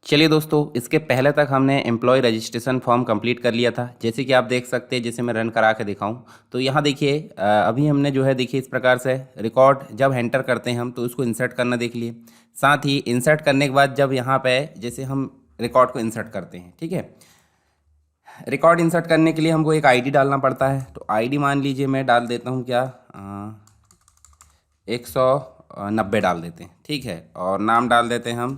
चलिए दोस्तों, इसके पहले तक हमने एम्प्लॉय रजिस्ट्रेशन फॉर्म कंप्लीट कर लिया था। जैसे कि आप देख सकते हैं, जैसे मैं रन करा के दिखाऊं तो यहाँ देखिए अभी हमने जो है देखिए इस प्रकार से रिकॉर्ड जब एंटर करते हैं हम तो उसको इंसर्ट करना देख लिए। साथ ही इंसर्ट करने के बाद जब यहाँ पे जैसे हम रिकॉर्ड को इंसर्ट करते हैं, ठीक है। रिकॉर्ड इंसर्ट करने के लिए हमको एक आईडी डालना पड़ता है। तो आईडी मान लीजिए मैं डाल देता हूँ क्या 190 डाल देते हैं, ठीक है। और नाम डाल देते हैं हम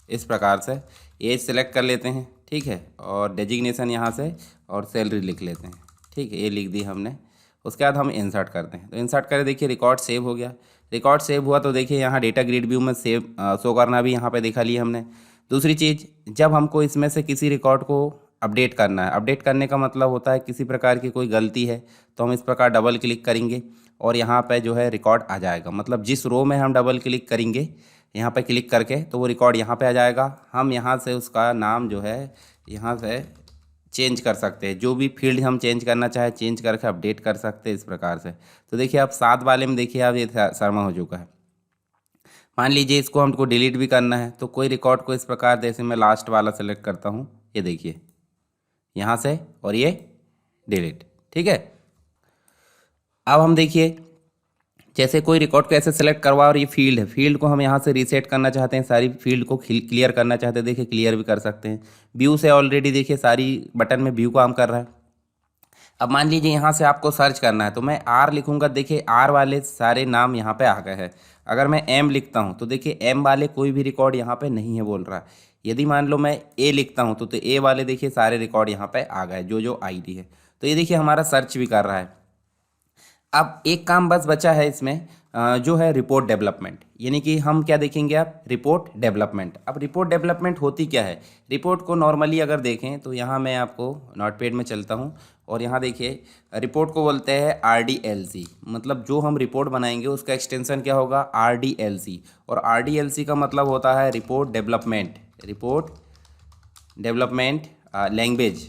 इस प्रकार से। एज सेलेक्ट कर लेते हैं, ठीक है। और डेजिग्नेशन यहाँ से और सैलरी लिख लेते हैं, ठीक है। ये लिख दी हमने। उसके बाद हम इंसर्ट करते हैं। तो इंसर्ट करें, देखिए रिकॉर्ड सेव हो गया। रिकॉर्ड सेव हुआ तो देखिए यहाँ डेटा ग्रिड व्यू में सेव शो करना भी यहाँ पे दिखा लिया हमने। दूसरी चीज़, जब हमको इसमें से किसी रिकॉर्ड को अपडेट करना है, अपडेट करने का मतलब होता है किसी प्रकार की कोई गलती है तो हम इस प्रकार डबल क्लिक करेंगे और यहाँ पे जो है रिकॉर्ड आ जाएगा। मतलब जिस रो में हम डबल क्लिक करेंगे यहाँ पे क्लिक करके तो वो रिकॉर्ड यहाँ पे आ जाएगा। हम यहाँ से उसका नाम जो है यहाँ से चेंज कर सकते हैं। जो भी फील्ड हम चेंज करना चाहे चेंज करके अपडेट कर सकते हैं इस प्रकार से। तो देखिए आप 7 वाले में देखिए आप ये शर्मा हो चुका है। मान लीजिए इसको हमको डिलीट भी करना है तो कोई रिकॉर्ड को इस प्रकार, जैसे मैं लास्ट वाला सेलेक्ट करता हूँ, ये देखिए यहाँ से, और ये डिलीट, ठीक है। अब हम देखिए जैसे कोई रिकॉर्ड को ऐसे सेलेक्ट करवा और ये फील्ड है, फील्ड को हम यहाँ से रीसेट करना चाहते हैं, सारी फील्ड को क्लियर करना चाहते हैं, देखिए क्लियर भी कर सकते हैं। व्यू से ऑलरेडी देखिए सारी बटन में व्यू काम कर रहा है। अब मान लीजिए यहाँ से आपको सर्च करना है तो मैं आर लिखूंगा, देखिए आर वाले सारे नाम यहाँ पे आ गए हैं। अगर मैं एम लिखता हूँ तो देखिए एम वाले कोई भी रिकॉर्ड यहाँ पे नहीं है बोल रहा है। यदि मान लो मैं ए लिखता हूँ तो ए वाले देखिए सारे रिकॉर्ड यहाँ पे आ गए, जो आईडी है। तो ये देखिए हमारा सर्च भी कर रहा है। अब एक काम बस बचा है इसमें, जो है रिपोर्ट डेवलपमेंट। यानी कि हम क्या देखेंगे, आप रिपोर्ट डेवलपमेंट। अब रिपोर्ट डेवलपमेंट होती क्या है? रिपोर्ट को नॉर्मली अगर देखें तो यहाँ मैं आपको नोटपैड में चलता हूँ और यहाँ देखिए रिपोर्ट को बोलते हैं RDLC। मतलब जो हम रिपोर्ट बनाएंगे उसका एक्सटेंशन क्या होगा, RDLC। और RDLC का मतलब होता है report development, report development language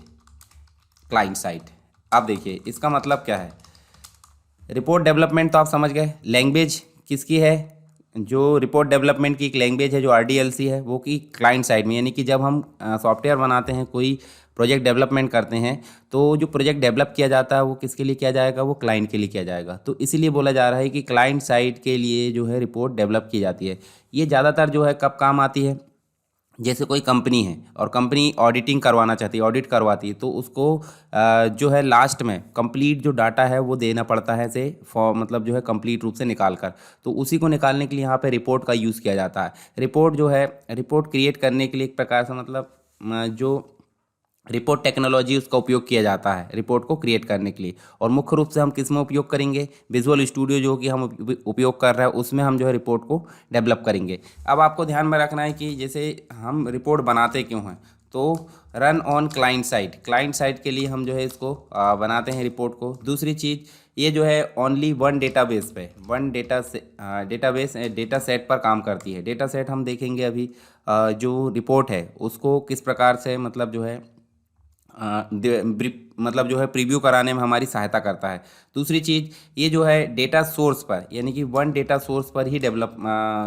client site. अब देखिए इसका मतलब क्या है। रिपोर्ट डेवलपमेंट तो आप समझ गए, लैंग्वेज किसकी है, जो रिपोर्ट डेवलपमेंट की एक लैंग्वेज है जो RDLC है वो की क्लाइंट साइड में। यानी कि जब हम सॉफ्टवेयर बनाते हैं, कोई प्रोजेक्ट डेवलपमेंट करते हैं तो जो प्रोजेक्ट डेवलप किया जाता है वो किसके लिए किया जाएगा, वो क्लाइंट के लिए किया जाएगा। तो इसीलिए बोला जा रहा है कि क्लाइंट साइड के लिए जो है रिपोर्ट डेवलप की जाती है। ये ज़्यादातर जो है कब काम आती है, जैसे कोई कंपनी है और कंपनी ऑडिटिंग करवाना चाहती है, ऑडिट करवाती है, तो उसको जो है लास्ट में कंप्लीट जो डाटा है वो देना पड़ता है से फॉर, मतलब जो है कंप्लीट रूप से निकाल कर। तो उसी को निकालने के लिए यहाँ पे रिपोर्ट का यूज़ किया जाता है। रिपोर्ट जो है, रिपोर्ट क्रिएट करने के लिए एक प्रकार से, मतलब जो रिपोर्ट टेक्नोलॉजी उसका उपयोग किया जाता है रिपोर्ट को क्रिएट करने के लिए। और मुख्य रूप से हम किस में उपयोग करेंगे, विजुअल स्टूडियो जो कि हम उपयोग कर रहे हैं उसमें हम जो है रिपोर्ट को डेवलप करेंगे। अब आपको ध्यान में रखना है कि जैसे हम रिपोर्ट बनाते क्यों हैं, तो run on client side, client side के लिए हम जो है इसको बनाते हैं रिपोर्ट को। दूसरी चीज़, ये जो है ओनली वन डेटाबेस पे, वन डेटाबेस डेटा सेट पर काम करती है। डेटा सेट हम देखेंगे अभी, जो रिपोर्ट है उसको किस प्रकार से मतलब जो है मतलब जो है प्रीव्यू कराने में हमारी सहायता करता है। दूसरी चीज़, ये जो है डेटा सोर्स पर, यानी कि वन डेटा सोर्स पर ही डेवलप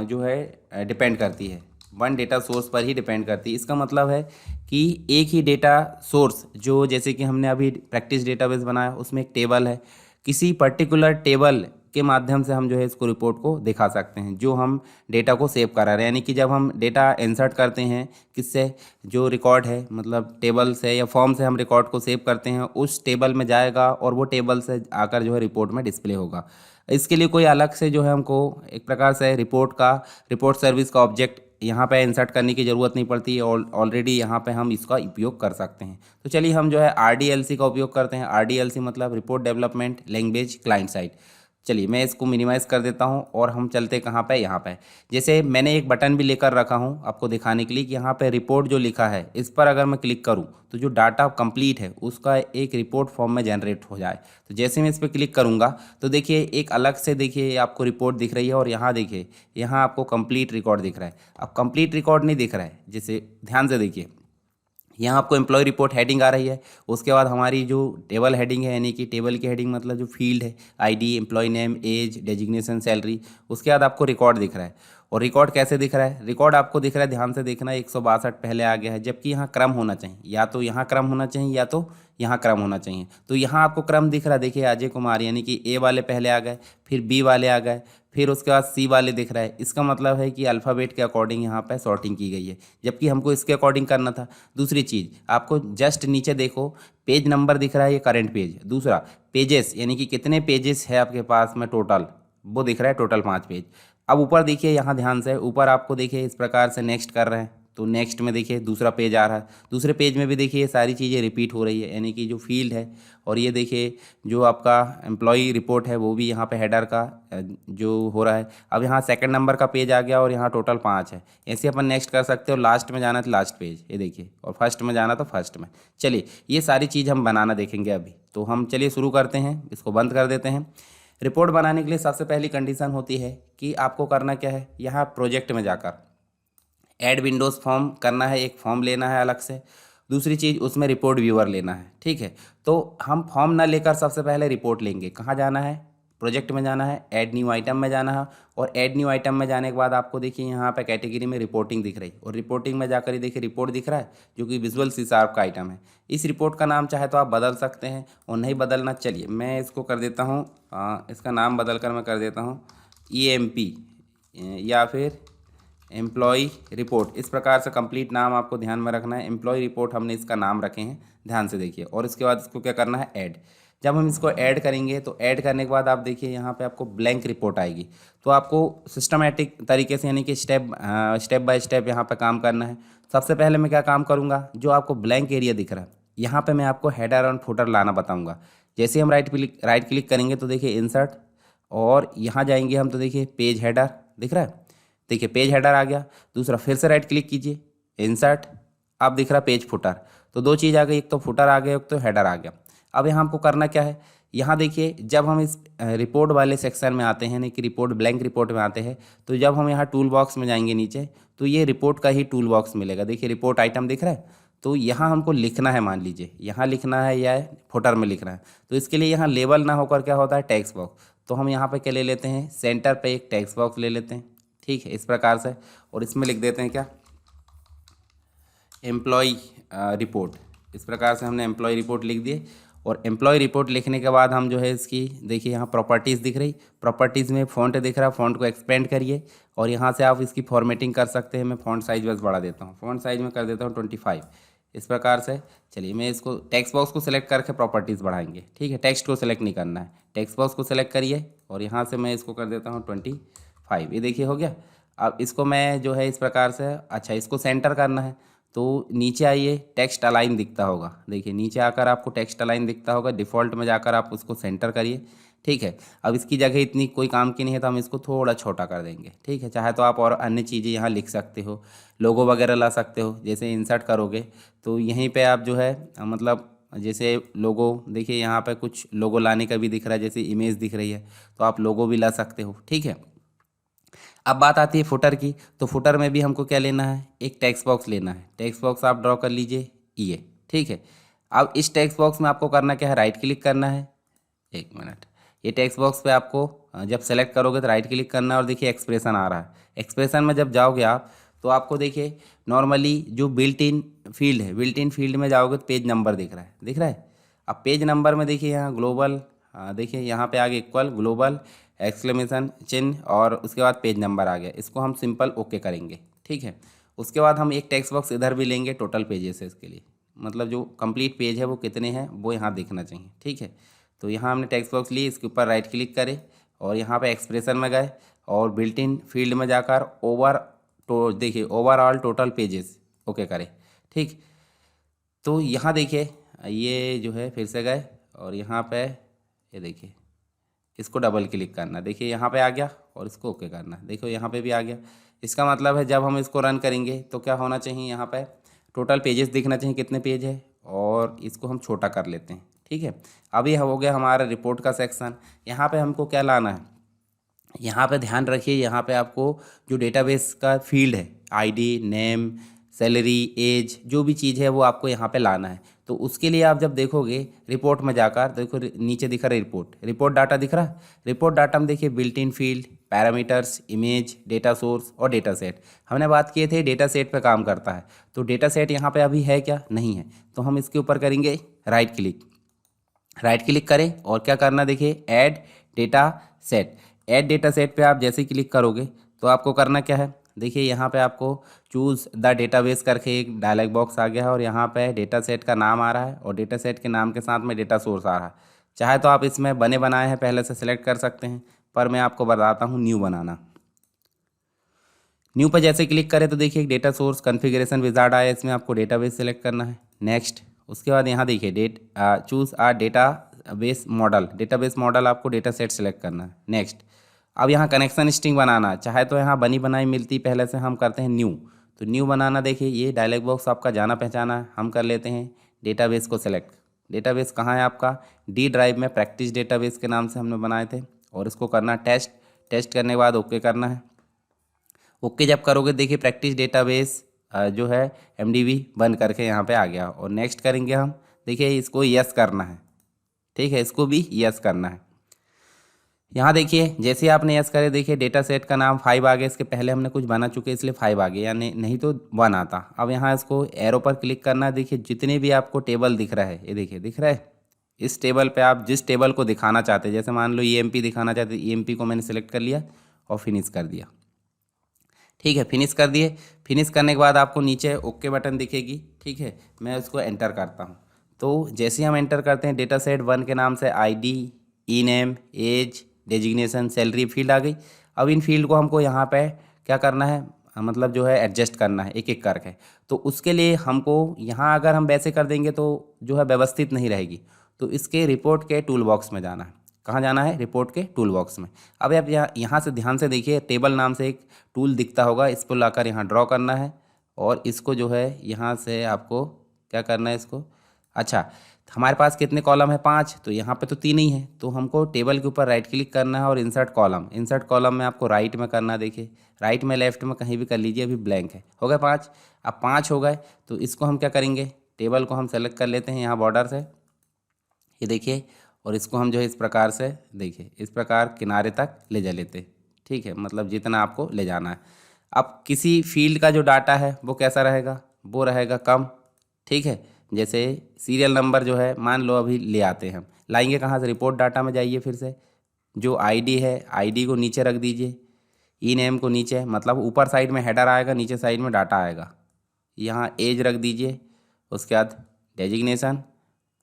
जो है डिपेंड करती है, वन डेटा सोर्स पर ही डिपेंड करती है। इसका मतलब है कि एक ही डेटा सोर्स, जो जैसे कि हमने अभी प्रैक्टिस डेटाबेस बनाया उसमें एक टेबल है, किसी पर्टिकुलर टेबल के माध्यम से हम जो है इसको रिपोर्ट को दिखा सकते हैं जो हम डेटा को सेव करा रहे हैं। यानी कि जब हम डेटा इंसर्ट करते हैं किससे, जो रिकॉर्ड है मतलब टेबल से या फॉर्म से हम रिकॉर्ड को सेव करते हैं, उस टेबल में जाएगा और वो टेबल से आकर जो है रिपोर्ट में डिस्प्ले होगा। इसके लिए कोई अलग से जो है हमको एक प्रकार से रिपोर्ट सर्विस का ऑब्जेक्ट यहाँ पे इंसर्ट करने की ज़रूरत नहीं पड़ती, ऑलरेडी यहाँ पे हम इसका उपयोग कर सकते हैं। तो चलिए हम जो है RDLC का उपयोग करते हैं। RDLC मतलब report development language client side. चलिए मैं इसको मिनिमाइज़ कर देता हूँ और हम चलते कहाँ पे, यहाँ पे। जैसे मैंने एक बटन भी लेकर रखा हूँ आपको दिखाने के लिए कि यहाँ पे रिपोर्ट जो लिखा है इस पर अगर मैं क्लिक करूँ तो जो डाटा कंप्लीट है उसका एक रिपोर्ट फॉर्म में जनरेट हो जाए। तो जैसे मैं इस पर क्लिक करूँगा तो देखिए एक अलग से देखिए आपको रिपोर्ट दिख रही है और यहाँ देखिए यहाँ आपको कंप्लीट रिकॉर्ड दिख रहा है। अब कंप्लीट रिकॉर्ड नहीं दिख रहा है, जैसे ध्यान से देखिए यहाँ आपको एम्प्लॉय रिपोर्ट हेडिंग आ रही है। उसके बाद हमारी जो टेबल हेडिंग है, यानी कि टेबल की हेडिंग मतलब जो फील्ड है, ID, employee name, age, designation, salary, उसके बाद आपको रिकॉर्ड दिख रहा है। और रिकॉर्ड कैसे दिख रहा है, रिकॉर्ड आपको दिख रहा है, ध्यान से देखना, 162 पहले आ गया है, जबकि यहाँ क्रम होना चाहिए, या तो यहाँ क्रम होना चाहिए या तो यहाँ क्रम होना चाहिए। तो यहाँ आपको क्रम दिख रहा है, देखिए अजय कुमार, यानी कि ए वाले पहले आ गए, फिर बी वाले आ गए, फिर उसके बाद सी वाले दिख रहा है। इसका मतलब है कि अल्फ़ाबेट के अकॉर्डिंग यहाँ पे सॉर्टिंग की गई है, जबकि हमको इसके अकॉर्डिंग करना था। दूसरी चीज़ आपको जस्ट नीचे देखो, पेज नंबर दिख रहा है, ये करंट पेज। दूसरा पेजेस, यानी कि कितने पेजेस है आपके पास में टोटल, वो दिख रहा है, टोटल 5 पेज। अब ऊपर देखिए, यहाँ ध्यान से ऊपर आपको देखिए इस प्रकार से नेक्स्ट कर रहे हैं, तो नेक्स्ट में देखिए दूसरा पेज आ रहा है, दूसरे पेज में भी देखिए ये सारी चीज़ें रिपीट हो रही है, यानी कि जो फील्ड है। और ये देखिए जो आपका एम्प्लॉय रिपोर्ट है वो भी यहाँ पे हेडर का जो हो रहा है। अब यहाँ सेकंड नंबर का पेज आ गया और यहाँ टोटल 5 है। ऐसे अपन नेक्स्ट कर सकते हो, लास्ट में जाना तो लास्ट पेज, ये देखिए, और फर्स्ट में जाना तो फर्स्ट में। चलिए ये सारी चीज़ हम बनाना देखेंगे अभी, तो हम चलिए शुरू करते हैं, इसको बंद कर देते हैं। रिपोर्ट बनाने के लिए सबसे पहली कंडीशन होती है कि आपको करना क्या है, यहाँ प्रोजेक्ट में जाकर ऐड विंडोज़ फॉर्म करना है, एक फॉर्म लेना है अलग से। दूसरी चीज़ उसमें रिपोर्ट व्यूअर लेना है, ठीक है। तो हम फॉर्म ना लेकर सबसे पहले रिपोर्ट लेंगे। कहाँ जाना है, प्रोजेक्ट में जाना है, ऐड न्यू आइटम में जाना है, और ऐड न्यू आइटम में जाने के बाद आपको देखिए यहाँ पे कैटेगरी में रिपोर्टिंग दिख रही है, और रिपोर्टिंग में जाकर ही देखिए रिपोर्ट दिख रहा है जो कि विजुअल सी शार्प का आइटम है। इस रिपोर्ट का नाम चाहे तो आप बदल सकते हैं और नहीं बदलना, चलिए मैं इसको कर देता हूँ, इसका नाम बदल कर मैं कर देता हूँ EMP या फिर एम्प्लॉय रिपोर्ट। इस प्रकार से कंप्लीट नाम आपको ध्यान में रखना है। एम्प्लॉय रिपोर्ट हमने इसका नाम रखे हैं, ध्यान से देखिए। और इसके बाद इसको क्या करना है, ऐड। जब हम इसको ऐड करेंगे तो ऐड करने के बाद आप देखिए यहाँ पे आपको ब्लैंक रिपोर्ट आएगी। तो आपको सिस्टमेटिक तरीके से, यानी कि स्टेप बाय स्टेप यहाँ पे काम करना है। सबसे पहले मैं क्या काम करूँगा, जो आपको ब्लैंक एरिया दिख रहा है यहाँ पे मैं आपको हेडर और फुटर लाना बताऊँगा। जैसे हम राइट क्लिक करेंगे तो देखिए इंसर्ट, और यहाँ जाएंगे हम तो देखिए पेज हेडर दिख रहा है, देखिए पेज हेडर आ गया। दूसरा फिर से राइट क्लिक कीजिए, इंसर्ट, अब दिख रहा पेज फुटर। तो दो चीज़ आ गई, एक तो फुटर आ गया, एक तो हेडर आ गया। अब यहाँ हमको करना क्या है, यहाँ देखिए जब हम इस रिपोर्ट वाले सेक्शन में आते हैं, नहीं कि रिपोर्ट ब्लैंक रिपोर्ट में आते हैं, तो जब हम यहाँ टूल बॉक्स में जाएंगे नीचे, तो ये रिपोर्ट का ही टूल बॉक्स मिलेगा। देखिए रिपोर्ट आइटम दिख रहा है, तो यहाँ हमको लिखना है, मान लीजिए यहाँ लिखना है या फुटर में लिखना है। तो इसके लिए यहाँ लेबल ना होकर क्या होता है, टेक्स्ट बॉक्स। तो हम यहाँ पे क्या ले लेते हैं, सेंटर पे एक टेक्स्ट बॉक्स ले लेते हैं, ठीक है, इस प्रकार से। और इसमें लिख देते हैं क्या, एम्प्लॉय रिपोर्ट। इस प्रकार से हमने एम्प्लॉय रिपोर्ट लिख दिए। और एम्प्लॉय रिपोर्ट लिखने के बाद हम जो है इसकी देखिए यहाँ प्रॉपर्टीज़ दिख रही, प्रॉपर्टीज़ में फ़ॉन्ट दिख रहा है, फ़ॉन्ट को एक्सपेंड करिए और यहाँ से आप इसकी फॉर्मेटिंग कर सकते हैं। मैं फ़ॉन्ट साइज़ बस बढ़ा देता हूँ, फ़ॉन्ट साइज़ में कर देता हूँ 25, इस प्रकार से। चलिए मैं इसको टेक्स्ट बॉक्स को सिलेक्ट करके प्रॉपर्टीज़ बढ़ाएंगे, ठीक है, टेक्स्ट को सिलेक्ट नहीं करना है, टेक्स्ट बॉक्स को सिलेक्ट करिए और यहाँ से मैं इसको कर देता हूँ 25। ये देखिए हो गया। अब इसको मैं जो है इस प्रकार से, अच्छा इसको सेंटर करना है तो नीचे आइए, टेक्स्ट अलाइन दिखता होगा, देखिए नीचे आकर आपको टेक्स्ट अलाइन दिखता होगा, डिफ़ॉल्ट में जाकर आप उसको सेंटर करिए, ठीक है। अब इसकी जगह इतनी कोई काम की नहीं है तो हम इसको थोड़ा छोटा कर देंगे, ठीक है। चाहे तो आप और अन्य चीज़ें यहाँ लिख सकते हो, लोगो वगैरह ला सकते हो। जैसे इंसर्ट करोगे तो यहीं पे आप जो है मतलब जैसे लोगो, देखिए यहाँ पे कुछ लोगो लाने का भी दिख रहा है, जैसे इमेज दिख रही है तो आप लोगो भी ला सकते हो, ठीक है। अब बात आती है फुटर की, तो फुटर में भी हमको क्या लेना है, एक टेक्स्ट बॉक्स लेना है। टेक्स्ट बॉक्स आप ड्रॉ कर लीजिए ये, ठीक है। अब इस टेक्स्ट बॉक्स में आपको करना क्या है, राइट क्लिक करना है, एक मिनट, ये टेक्स्ट बॉक्स पे आपको जब सेलेक्ट करोगे तो राइट क्लिक करना है और देखिए एक्सप्रेशन आ रहा है। एक्सप्रेशन में जब जाओगे आप तो आपको देखिए नॉर्मली जो बिल्ट इन फील्ड है, बिल्ट इन फील्ड में जाओगे तो पेज नंबर दिख रहा है, दिख रहा है। अब पेज नंबर में देखिए यहाँ ग्लोबल, देखिए यहाँ पे आगे इक्वल ग्लोबल एक्सक्लेमेशन चिन्ह और उसके बाद पेज नंबर आ गया। इसको हम सिंपल ओके करेंगे, ठीक है। उसके बाद हम एक टेक्स्ट बॉक्स इधर भी लेंगे, टोटल पेजेस है इसके लिए, मतलब जो कंप्लीट पेज है वो कितने हैं वो यहाँ दिखना चाहिए, ठीक है। तो यहाँ हमने टेक्स्ट बॉक्स ली, इसके ऊपर राइट क्लिक करे और यहाँ पे एक्सप्रेशन में गए और बिल्ट इन फील्ड में जाकर देखिए ओवरऑल टोटल पेजेस ओके करें, ठीक। तो यहाँ देखिए ये जो है फिर से गए और यहाँ पे ये देखिए इसको डबल क्लिक करना, देखिए यहाँ पे आ गया और इसको ओके करना, देखो यहाँ पे भी आ गया। इसका मतलब है जब हम इसको रन करेंगे तो क्या होना चाहिए, यहाँ पे टोटल पेजेस दिखना चाहिए कितने पेज है, और इसको हम छोटा कर लेते हैं, ठीक है। अभी हो गया हमारा रिपोर्ट का सेक्शन। यहाँ पे हमको क्या लाना है, यहाँ पे ध्यान रखिए, यहाँ पे आपको जो डेटाबेस का फील्ड है, आईडी, नेम, सैलरी, एज, जो भी चीज़ है वो आपको यहाँ पे लाना है। तो उसके लिए आप जब देखोगे रिपोर्ट में जाकर देखो, नीचे दिख रहा है रिपोर्ट डाटा दिख रहा है। रिपोर्ट डाटा में देखिए built in field, parameters, image, data source और डेटा सेट। हमने बात किए थे डेटा सेट पे काम करता है, तो डेटा सेट यहाँ पे अभी है क्या, नहीं है। तो हम इसके ऊपर करेंगे राइट क्लिक करें और क्या करना, देखिए add data set. Add data set पे आप जैसे ही क्लिक करोगे तो आपको करना क्या है, देखिए यहाँ पे आपको चूज़ द डेटाबेस करके एक डायलॉग बॉक्स आ गया है और यहाँ पे डेटा सेट का नाम आ रहा है और डेटा सेट के नाम के साथ में डेटा सोर्स आ रहा है। चाहे तो आप इसमें बने बनाए हैं पहले से सिलेक्ट कर सकते हैं, पर मैं आपको बताता हूँ न्यू बनाना। न्यू पर जैसे क्लिक करें तो देखिए डेटा सोर्स कॉन्फ़िगरेशन विजार्ड आया, इसमें आपको डेटाबेस सेलेक्ट करना है। नेक्स्ट, उसके बाद यहाँ देखिए चूज़ आ डेटाबेस मॉडल आपको डेटा सेट सेलेक्ट करना है। नेक्स्ट, अब यहाँ कनेक्शन स्ट्रिंग बनाना है, चाहे तो यहाँ बनी बनाई मिलती पहले से, हम करते हैं न्यू। तो न्यू बनाना, देखिए ये डायलॉग बॉक्स आपका जाना पहचाना है, हम कर लेते हैं डेटाबेस को सेलेक्ट। डेटाबेस कहाँ है आपका, डी ड्राइव में प्रैक्टिस डेटाबेस के नाम से हमने बनाए थे और इसको करना टेस्ट करने के बाद ओके करना है। ओके जब करोगे देखिए प्रैक्टिस डेटाबेस जो है MDB बन करके यहाँ पे आ गया और नेक्स्ट करेंगे हम। देखिए इसको यस करना है, ठीक है, इसको भी यस करना है। यहाँ देखिए जैसे आपने यस करे देखिए डेटा सेट का नाम 5 आ गया, इसके पहले हमने कुछ बना चुके इसलिए 5 आ गया, यानी नहीं तो 1 आता। अब यहाँ इसको एरो पर क्लिक करना है, देखिए जितने भी आपको टेबल दिख रहा है, ये देखिए दिख रहा है, इस टेबल पे आप जिस टेबल को दिखाना चाहते हैं, जैसे मान लो EMP दिखाना चाहते हैं, EMP को मैंने सेलेक्ट कर लिया और फिनिश कर दिया। ठीक है, फिनिश कर दिए। फिनिश करने के बाद आपको नीचे ओके बटन दिखेगी, ठीक है, मैं उसको एंटर करता हूँ। तो जैसे ही हम एंटर करते हैं डेटा सेट 1 के नाम से ID, e name, age, designation, salary field आ गई। अब इन फील्ड को हमको यहाँ पे क्या करना है, मतलब जो है एडजस्ट करना है एक एक करके। तो उसके लिए हमको यहाँ अगर हम वैसे कर देंगे तो जो है व्यवस्थित नहीं रहेगी, तो इसके रिपोर्ट के टूल बॉक्स में जाना है। कहाँ जाना है, रिपोर्ट के टूल बॉक्स में। अब आप यहाँ से ध्यान से देखिए, टेबल नाम से एक टूल दिखता होगा, इस पर लाकर यहाँ ड्रॉ करना है और इसको जो है यहाँ से आपको क्या करना है इसको। अच्छा, हमारे पास कितने कॉलम है, 5, तो यहाँ पे तो 3 ही है, तो हमको टेबल के ऊपर राइट क्लिक करना है और इंसर्ट कॉलम में आपको राइट में करना है। देखिए राइट में लेफ्ट में कहीं भी कर लीजिए, अभी ब्लैंक है। हो गए 5। अब 5 हो गए तो इसको हम क्या करेंगे, टेबल को हम सेलेक्ट कर लेते हैं यहाँ बॉर्डर से, ये देखिए, और इसको हम जो है इस प्रकार से देखिए इस प्रकार किनारे तक ले जा लेते, ठीक है, मतलब जितना आपको ले जाना है। अब किसी फील्ड का जो डाटा है वो कैसा रहेगा, वो रहेगा कम, ठीक है। जैसे सीरियल नंबर जो है मान लो अभी ले आते हैं हम, लाएंगे कहाँ से, रिपोर्ट डाटा में जाइए, फिर से जो ID है ID को नीचे रख दीजिए, ई नेम को नीचे, मतलब ऊपर साइड में हेडर आएगा, नीचे साइड में डाटा आएगा। यहाँ एज रख दीजिए, उसके बाद डेजिग्नेशन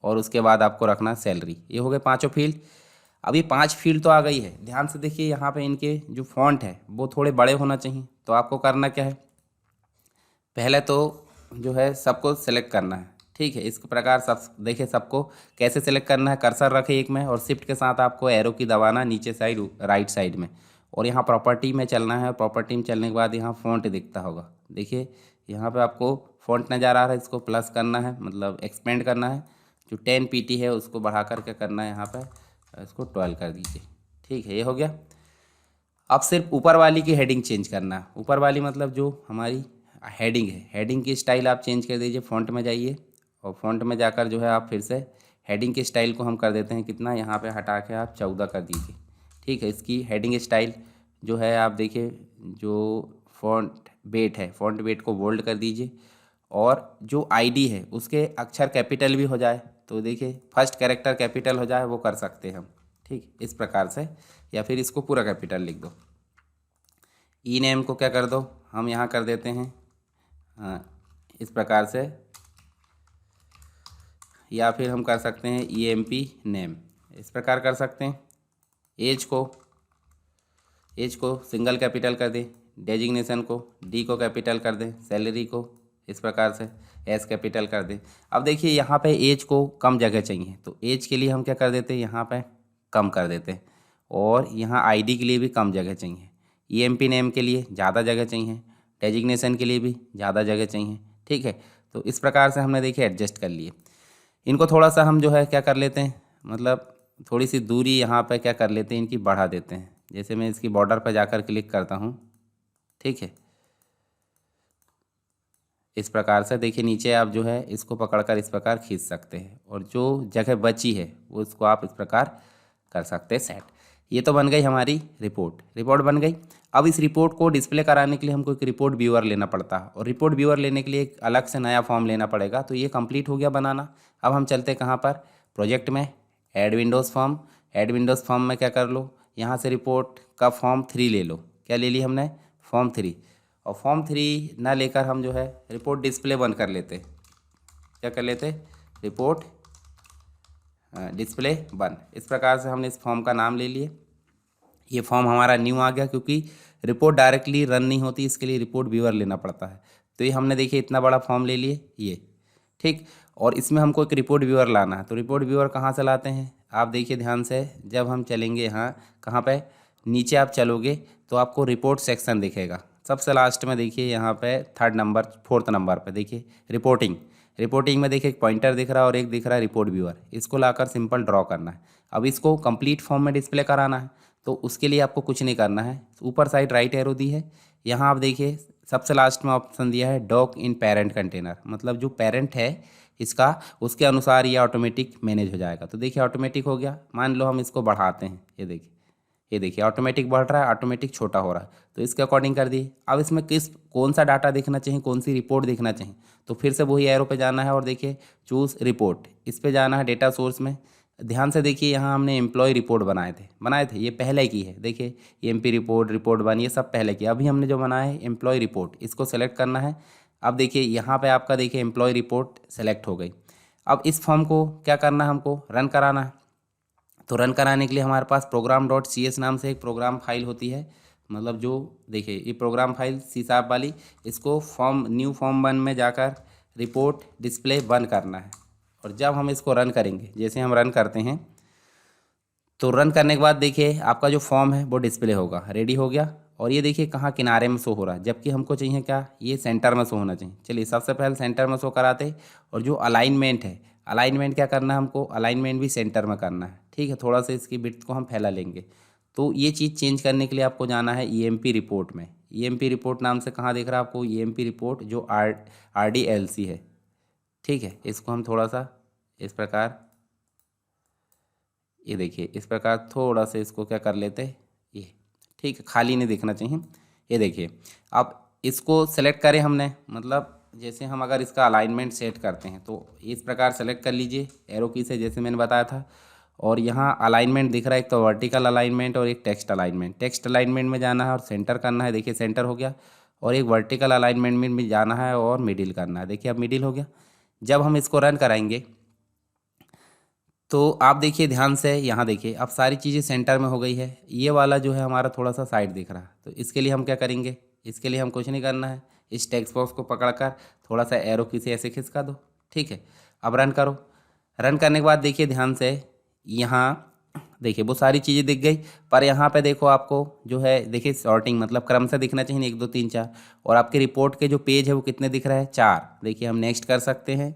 और उसके बाद आपको रखना सैलरी। ये हो गए 5 फील्ड। अब ये 5 फील्ड तो आ गई है, ध्यान से देखिए यहाँ पे इनके जो फॉन्ट है वो थोड़े बड़े होना चाहिए। तो आपको करना क्या है, पहले तो जो है सबको सेलेक्ट करना है, ठीक है। इस प्रकार सब देखिए सबको कैसे सेलेक्ट करना है, कर्सर रखे एक में और शिफ्ट के साथ आपको एरो की दबाना नीचे साइड राइट साइड में, और यहाँ प्रॉपर्टी में चलना है। प्रॉपर्टी में चलने के बाद यहाँ फ़ॉन्ट दिखता होगा, देखिए यहाँ पे आपको फ़ॉन्ट नज़र आ रहा है, इसको प्लस करना है, मतलब एक्सपेंड करना है। जो 10 PT है उसको बढ़ा कर के करना है, यहाँ पे इसको 12 कर दीजिए, ठीक है, ये हो गया। अब सिर्फ ऊपर वाली की हेडिंग चेंज करना है। ऊपर वाली मतलब जो हमारी हेडिंग है, हेडिंग की स्टाइल आप चेंज कर दीजिए। फ़ॉन्ट में जाइए और फ़ॉन्ट में जाकर जो है आप फिर से हेडिंग की स्टाइल को हम कर देते हैं कितना, यहाँ पे हटा के आप 14 कर दीजिए, ठीक है। इसकी हेडिंग स्टाइल जो है आप देखिए, जो फ़ॉन्ट वेट को बोल्ड कर दीजिए और जो ID है उसके अक्षर कैपिटल भी हो जाए, तो देखिए फर्स्ट कैरेक्टर कैपिटल हो जाए वो कर सकते हैं हम, ठीक, इस प्रकार से, या फिर इसको पूरा कैपिटल लिख दो। ई नेम को क्या कर दो, हम यहाँ कर देते हैं इस प्रकार से, या फिर हम कर सकते हैं EMP नेम, इस प्रकार कर सकते हैं। एज को सिंगल कैपिटल कर दें, डेजिग्नेशन को D को कैपिटल कर दें, सैलरी को इस प्रकार से S कैपिटल कर दें। अब देखिए यहाँ पे एज को कम जगह चाहिए, तो एज के लिए हम क्या कर देते हैं, यहाँ पे कम कर देते हैं, और यहाँ ID के लिए भी कम जगह चाहिए, EMP नेम के लिए ज़्यादा जगह चाहिए, डेजिग्नेशन के लिए भी ज़्यादा जगह चाहिए, ठीक है। तो इस प्रकार से हमने देखिए एडजस्ट कर लिए। इनको थोड़ा सा हम जो है क्या कर लेते हैं, मतलब थोड़ी सी दूरी यहाँ पे क्या कर लेते हैं, इनकी बढ़ा देते हैं। जैसे मैं इसकी बॉर्डर पर जाकर क्लिक करता हूँ, ठीक है, इस प्रकार से देखिए नीचे आप जो है इसको पकड़कर इस प्रकार खींच सकते हैं और जो जगह बची है वो इसको आप इस प्रकार कर सकते हैं सेट। ये तो बन गई हमारी रिपोर्ट बन गई। अब इस रिपोर्ट को डिस्प्ले कराने के लिए हमको एक रिपोर्ट व्यूअर लेना पड़ता है और रिपोर्ट व्यूअर लेने के लिए एक अलग से नया फॉर्म लेना पड़ेगा। तो ये कंप्लीट हो गया बनाना। अब हम चलते हैं कहाँ पर, प्रोजेक्ट में, add Windows form. Add Windows form में क्या कर लो, यहाँ से रिपोर्ट का फॉर्म 3 ले लो। क्या ले लिया हमने, फॉर्म 3। और फॉर्म 3 ना लेकर हम जो है रिपोर्ट डिस्प्ले 1 कर लेते। क्या कर लेते, रिपोर्ट डिस्प्ले 1। इस प्रकार से हमने इस फॉर्म का नाम ले लिए। ये फॉर्म हमारा न्यू आ गया क्योंकि रिपोर्ट डायरेक्टली रन नहीं होती, इसके लिए रिपोर्ट व्यूअर लेना पड़ता है। तो ये हमने देखिए इतना बड़ा फॉर्म ले लिए ये, ठीक। और इसमें हमको एक रिपोर्ट व्यूअर लाना है। तो रिपोर्ट व्यूअर कहाँ से लाते हैं, आप देखिए ध्यान से। जब हम चलेंगे यहाँ, कहाँ पे, नीचे आप चलोगे तो आपको रिपोर्ट सेक्शन दिखेगा। सबसे लास्ट में देखिए यहाँ पे 4th नंबर पे देखिए रिपोर्टिंग में देखिए एक पॉइंटर दिख रहा है और एक दिख रहा है रिपोर्ट व्यूअर। इसको लाकर सिंपल ड्रॉ करना है। अब इसको कंप्लीट फॉर्म में डिस्प्ले कराना है तो उसके लिए आपको कुछ नहीं करना है। ऊपर साइड राइट एरो दी है, यहाँ आप देखिए सबसे लास्ट में ऑप्शन दिया है डॉक इन पेरेंट कंटेनर, मतलब जो पेरेंट है इसका उसके अनुसार ये ऑटोमेटिक मैनेज हो जाएगा। तो देखिए ऑटोमेटिक हो गया। मान लो हम इसको बढ़ाते हैं, ये देखिए ऑटोमेटिक बढ़ रहा है, ऑटोमेटिक छोटा हो रहा है। तो इसके अकॉर्डिंग कर दिए। अब इसमें कौन सा डाटा देखना चाहिए, कौन सी रिपोर्ट देखना चाहिए, तो फिर से वही एरो पे जाना है और देखिए चूज़ रिपोर्ट, इस पे जाना है डेटा सोर्स में। ध्यान से देखिए यहाँ हमने एम्प्लॉय रिपोर्ट बनाए थे, ये पहले की है। देखिए एमपी रिपोर्ट 1 ये सब पहले की। अभी हमने जो बनाया है एम्प्लॉय रिपोर्ट, इसको सेलेक्ट करना है। अब देखिए यहाँ पे आपका देखिए एम्प्लॉय रिपोर्ट सेलेक्ट हो गई। अब इस फॉर्म को क्या करना है, हमको रन कराना है। तो रन कराने के लिए हमारे पास program.cs नाम से एक प्रोग्राम फाइल होती है, मतलब जो देखिए ये प्रोग्राम फाइल C# वाली, इसको न्यू फॉर्म 1 में जाकर रिपोर्ट डिस्प्ले 1 करना है। और जब हम इसको रन करेंगे, जैसे हम रन करते हैं तो रन करने के बाद देखिए आपका जो फॉर्म है वो डिस्प्ले होगा, रेडी हो गया। और ये देखिए कहाँ किनारे में शो हो रहा है, जबकि हमको चाहिए क्या, ये सेंटर में शो होना चाहिए। चलिए सबसे पहले सेंटर में शो कराते। और जो अलाइनमेंट है, अलाइनमेंट क्या करना है हमको, अलाइनमेंट भी सेंटर में करना है, ठीक है। थोड़ा सा इसकी विड्थ को हम फैला लेंगे। तो ये चीज़ चेंज करने के लिए आपको जाना है EMP रिपोर्ट में। EMP रिपोर्ट नाम से कहाँ दिख रहा है आपको, EMP रिपोर्ट जो RDLC है, ठीक है। इसको हम थोड़ा सा इस प्रकार, ये देखिए इस प्रकार थोड़ा सा इसको क्या कर लेते, ये ठीक है, खाली नहीं दिखना चाहिए। ये देखिए अब इसको सेलेक्ट करें हमने, मतलब जैसे हम अगर इसका अलाइनमेंट सेट करते हैं तो इस प्रकार सेलेक्ट कर लीजिए एरो की से, जैसे मैंने बताया था। और यहाँ अलाइनमेंट दिख रहा है, एक तो वर्टिकल अलाइनमेंट और एक टेक्स्ट अलाइनमेंट। टेक्स्ट अलाइनमेंट में जाना है और सेंटर करना है, देखिए सेंटर हो गया। और एक वर्टिकल अलाइनमेंट में भी जाना है और मिडिल करना है, देखिए अब मिडिल हो गया। जब हम इसको रन कराएंगे तो आप देखिए ध्यान से, यहाँ देखिए अब सारी चीज़ें सेंटर में हो गई है। ये वाला जो है हमारा थोड़ा सा साइड दिख रहा है। तो इसके लिए हम क्या करेंगे, इसके लिए हम कुछ नहीं करना है, इस टेक्स्ट बॉक्स को पकड़कर थोड़ा सा एरो की से ऐसे खिसका दो, ठीक है। अब रन करो। रन करने के बाद देखिए ध्यान से, यहाँ देखिए वो सारी चीज़ें दिख गई। पर यहाँ पे देखो आपको जो है देखिए सॉर्टिंग, मतलब क्रम से दिखना चाहिए, 1 2 3 4। और आपके रिपोर्ट के जो पेज है वो कितने दिख रहा है, 4। देखिए हम नेक्स्ट कर सकते हैं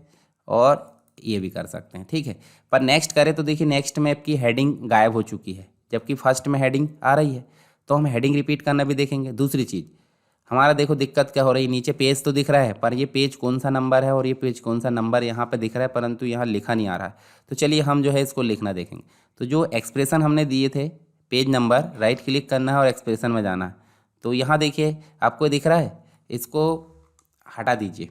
और ये भी कर सकते हैं, ठीक है। पर नेक्स्ट करें तो देखिए नेक्स्ट में आपकी हेडिंग गायब हो चुकी है, जबकि फर्स्ट में हेडिंग आ रही है। तो हम हेडिंग रिपीट करना भी देखेंगे। दूसरी चीज़ हमारा देखो दिक्कत क्या हो रही है, नीचे पेज तो दिख रहा है पर ये पेज कौन सा नंबर है और ये पेज कौन सा नंबर यहाँ पे दिख रहा है, परंतु यहाँ लिखा नहीं आ रहा है। तो चलिए हम जो है इसको लिखना देखेंगे। तो जो एक्सप्रेशन हमने दिए थे, पेज नंबर, राइट क्लिक करना है और एक्सप्रेशन में जाना है। तो यहाँ देखिए आपको दिख रहा है, इसको हटा दीजिए।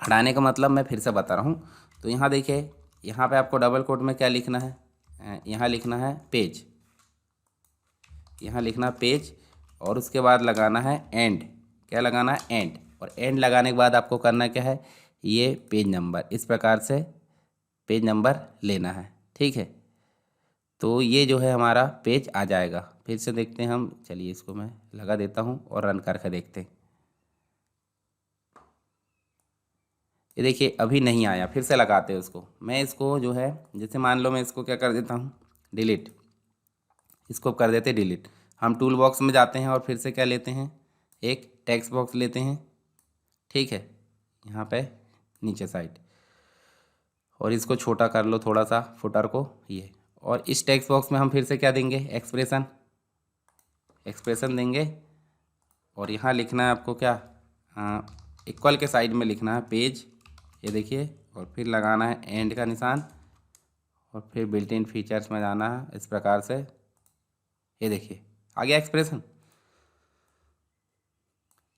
हटाने का मतलब मैं फिर से बता रहा हूँ। तो यहाँ देखिए, यहाँ पे आपको डबल कोट में क्या लिखना है, यहाँ लिखना है पेज, यहाँ लिखना पेज और उसके बाद लगाना है एंड। क्या लगाना है, एंड। और एंड लगाने के बाद आपको करना क्या है, ये पेज नंबर, इस प्रकार से पेज नंबर लेना है, ठीक है। तो ये जो है हमारा पेज आ जाएगा। फिर से देखते हैं हम, चलिए इसको मैं लगा देता हूँ और रन करके देखते हैं। ये देखिए अभी नहीं आया, फिर से लगाते हैं उसको। मैं इसको जो है, जैसे मान लो मैं इसको क्या कर देता हूँ, डिलीट, इसको कर देते डिलीट। हम टूल बॉक्स में जाते हैं और फिर से क्या लेते हैं, एक टेक्स्ट बॉक्स लेते हैं, ठीक है, यहाँ पे नीचे साइड। और इसको छोटा कर लो थोड़ा सा, फुटर को, ये। और इस टेक्स्ट बॉक्स में हम फिर से क्या देंगे, एक्सप्रेशन देंगे। और यहाँ लिखना है आपको क्या, इक्वल के साइड में लिखना है पेज, ये देखिए, और फिर लगाना है एंड का निशान, और फिर बिल्ट इन फीचर्स में जाना है इस प्रकार से। ये देखिए आ गया एक्सप्रेशन।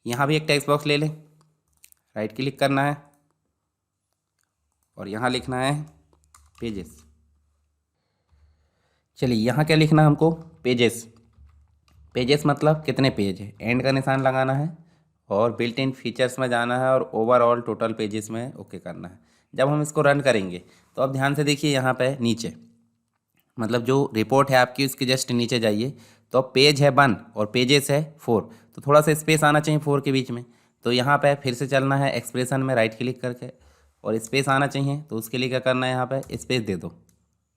यहाँ भी एक टेक्स्ट बॉक्स ले लें, राइट क्लिक करना है और यहाँ लिखना है पेजेस। चलिए यहाँ क्या लिखना है हमको, पेजेस। पेजेस मतलब कितने पेज है, एंड का निशान लगाना है और बिल्ट इन फीचर्स में जाना है और ओवरऑल टोटल पेजेस में ओके करना है। जब हम इसको रन करेंगे तो अब ध्यान से देखिए, यहाँ पे नीचे मतलब जो रिपोर्ट है आपकी उसके जस्ट नीचे जाइए, तो अब पेज है 1 और पेजेस है 4, तो थोड़ा सा स्पेस आना चाहिए 4 के बीच में। तो यहाँ पे फिर से चलना है एक्सप्रेशन में, राइट क्लिक करके, और स्पेस आना चाहिए, तो उसके लिए क्या करना है, यहाँ पे स्पेस दे दो,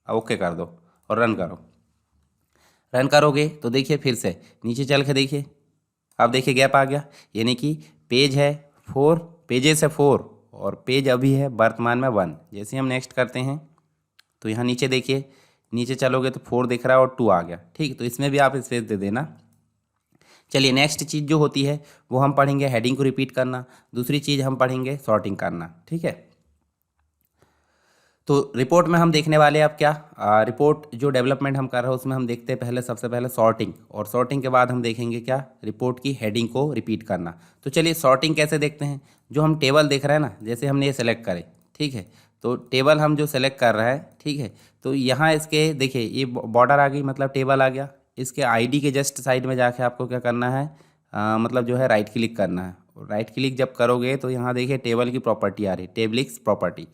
अब ओके कर दो और रन करो। रन करोगे तो देखिए फिर से नीचे चल के देखिए, अब देखिए गैप आ गया, यानी कि पेज है 4, पेजेस है 4 और पेज अभी है वर्तमान में 1। जैसे हम नेक्स्ट करते हैं तो यहाँ नीचे देखिए, नीचे चलोगे तो 4 दिख रहा है और 2 आ गया, ठीक। तो इसमें भी आप स्पेस दे देना। चलिए नेक्स्ट चीज़ जो होती है वो हम पढ़ेंगे हेडिंग को रिपीट करना, दूसरी चीज़ हम पढ़ेंगे सॉर्टिंग करना, ठीक है। तो रिपोर्ट में हम देखने वाले हैं अब क्या, रिपोर्ट जो डेवलपमेंट हम कर रहे हैं उसमें हम देखते हैं पहले, सबसे पहले सॉर्टिंग, और सॉर्टिंग के बाद हम देखेंगे क्या, रिपोर्ट की हेडिंग को रिपीट करना। तो चलिए सॉर्टिंग कैसे देखते हैं। जो हम टेबल देख रहे हैं ना, जैसे हमने ये सेलेक्ट करे, ठीक है, तो टेबल हम जो सेलेक्ट कर रहे हैं, ठीक है, तो यहाँ इसके देखिए ये बॉर्डर आ गई, मतलब टेबल आ गया। इसके आईडी के जस्ट साइड में जाके आपको क्या करना है, मतलब जो है राइट क्लिक करना है। राइट क्लिक जब करोगे तो यहाँ देखिए टेबल की प्रॉपर्टी आ रही, टेबलिक्स प्रॉपर्टी।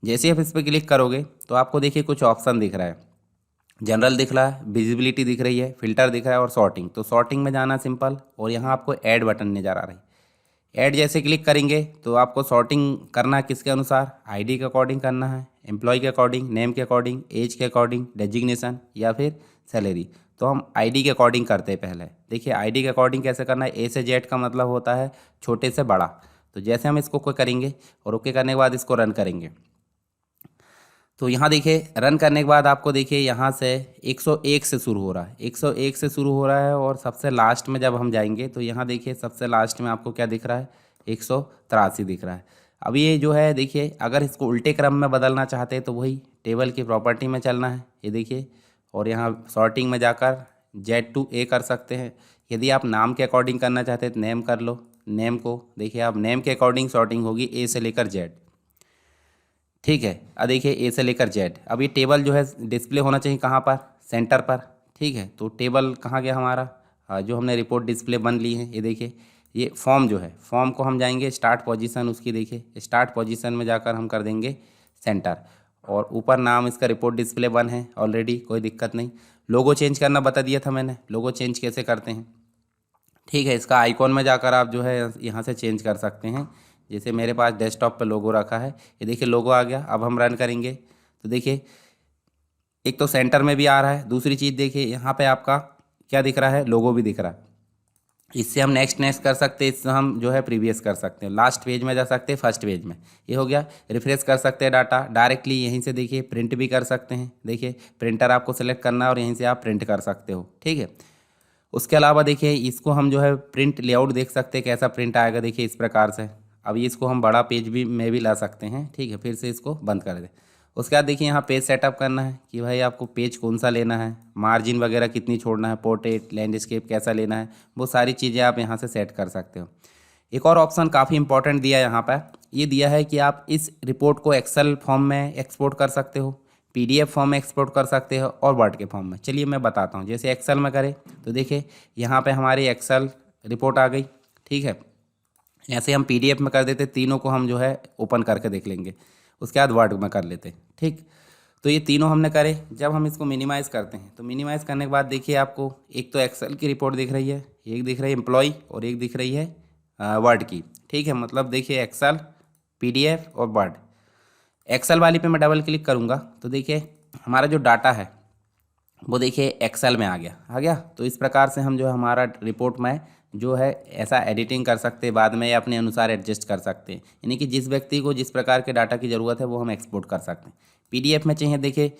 जैसे आप इस पर क्लिक करोगे तो आपको देखिए कुछ ऑप्शन दिख रहा है, जनरल दिख रहा है, विजिबिलिटी दिख रही है, फिल्टर दिख रहा है और सॉर्टिंग। तो सॉर्टिंग में जाना सिंपल, और यहाँ आपको ऐड बटन नज़र आ रही है। ऐड जैसे क्लिक करेंगे तो आपको सॉर्टिंग करना किसके अनुसार, आईडी के अकॉर्डिंग करना है, एम्प्लॉय के अकॉर्डिंग, नेम के अकॉर्डिंग, एज के अकॉर्डिंग, डेजिग्नेशन या फिर सैलरी। तो हम आईडी के अकॉर्डिंग करते हैं पहले। देखिए आईडी के अकॉर्डिंग कैसे करना है, ए से जेड का मतलब होता है छोटे से बड़ा। तो जैसे हम इसको करेंगे और ओके करने के बाद इसको रन करेंगे, तो यहाँ देखिए रन करने के बाद आपको देखिए यहाँ से 101 से शुरू हो रहा है, 101 से शुरू हो रहा है, और सबसे लास्ट में जब हम जाएंगे तो यहाँ देखिए सबसे लास्ट में आपको क्या दिख रहा है, 183 दिख रहा है। अब ये जो है देखिए, अगर इसको उल्टे क्रम में बदलना चाहते हैं तो वही टेबल की प्रॉपर्टी में चलना है, ये देखिए, और यहाँ सॉर्टिंग में जाकर Z to A कर सकते हैं। यदि आप नाम के अकॉर्डिंग करना चाहते हैं तो नेम कर लो, नेम को देखिए आप नेम के अकॉर्डिंग सॉर्टिंग होगी A से लेकर Z, ठीक है। अब देखिए ए से लेकर जेड। अब ये टेबल जो है डिस्प्ले होना चाहिए कहाँ पर, सेंटर पर, ठीक है। तो टेबल कहाँ गया हमारा, जो हमने रिपोर्ट डिस्प्ले बन ली है, ये देखिए ये फॉर्म जो है, फॉर्म को हम जाएंगे स्टार्ट पोजीशन, उसकी देखिए स्टार्ट पोजीशन में जाकर हम कर देंगे सेंटर, और ऊपर नाम इसका रिपोर्ट डिस्प्ले बन है ऑलरेडी, कोई दिक्कत नहीं। लोगो चेंज करना बता दिया था मैंने, लोगो चेंज कैसे करते हैं, ठीक है। इसका आइकॉन में जाकर आप जो है यहाँ से चेंज कर सकते हैं। जैसे मेरे पास डेस्कटॉप पे लोगो रखा है, ये देखिए लोगो आ गया। अब हम रन करेंगे तो देखिए एक तो सेंटर में भी आ रहा है, दूसरी चीज़ देखिए यहाँ पे आपका क्या दिख रहा है, लोगो भी दिख रहा है। इससे हम नेक्स्ट नेक्स्ट कर सकते हैं, इससे हम जो है प्रीवियस कर सकते हैं, लास्ट पेज में जा सकते हैं, फर्स्ट पेज में। ये हो गया, रिफ्रेश कर सकते हैं डाटा डायरेक्टली यहीं से, देखिए प्रिंट भी कर सकते हैं। देखिए प्रिंटर आपको सेलेक्ट करना है और यहीं से आप प्रिंट कर सकते हो, ठीक है। उसके अलावा देखिए इसको हम जो है प्रिंट लेआउट देख सकते हैं, कैसा प्रिंट आएगा, देखिए इस प्रकार से। अब इसको हम बड़ा पेज भी में भी ला सकते हैं, ठीक है। फिर से इसको बंद कर दें। उसके बाद देखिए यहाँ पेज सेटअप करना है कि भाई आपको पेज कौन सा लेना है, मार्जिन वगैरह कितनी छोड़ना है, पोर्ट्रेट, लैंडस्केप कैसा लेना है, वो सारी चीज़ें आप यहाँ से सेट कर सकते हो। एक और ऑप्शन काफ़ी इंपॉर्टेंट दिया है यहाँ पर, ये दिया है कि आप इस रिपोर्ट को एक्सेल फॉर्म में एक्सपोर्ट कर सकते हो, PDF फॉर्म में एक्सपोर्ट कर सकते हो और वर्ड के फॉर्म में। चलिए मैं बताता हूँ। जैसे एक्सेल में करें तो देखिए यहाँ पे हमारी एक्सेल रिपोर्ट आ गई, ठीक है। ऐसे हम PDF में कर देते, तीनों को हम जो है ओपन करके देख लेंगे। उसके बाद वर्ड में कर लेते, ठीक। तो ये तीनों हमने करे। जब हम इसको मिनिमाइज़ करते हैं तो मिनिमाइज़ करने के बाद देखिए आपको एक तो एक्सेल की रिपोर्ट दिख रही है, एक दिख रही है एम्प्लॉय और एक दिख रही है वर्ड की, ठीक है। मतलब देखिए एक्सेल, PDF और वर्ड। एक्सेल वाली पे मैं डबल क्लिक करूँगा तो देखिए हमारा जो डाटा है वो देखिए एक्सेल में आ गया। तो इस प्रकार से हम जो है हमारा रिपोर्ट में जो है ऐसा एडिटिंग कर सकते हैं, बाद में या अपने अनुसार एडजस्ट कर सकते हैं। यानी कि जिस व्यक्ति को जिस प्रकार के डाटा की ज़रूरत है वो हम एक्सपोर्ट कर सकते हैं। PDF में चाहिए, देखिए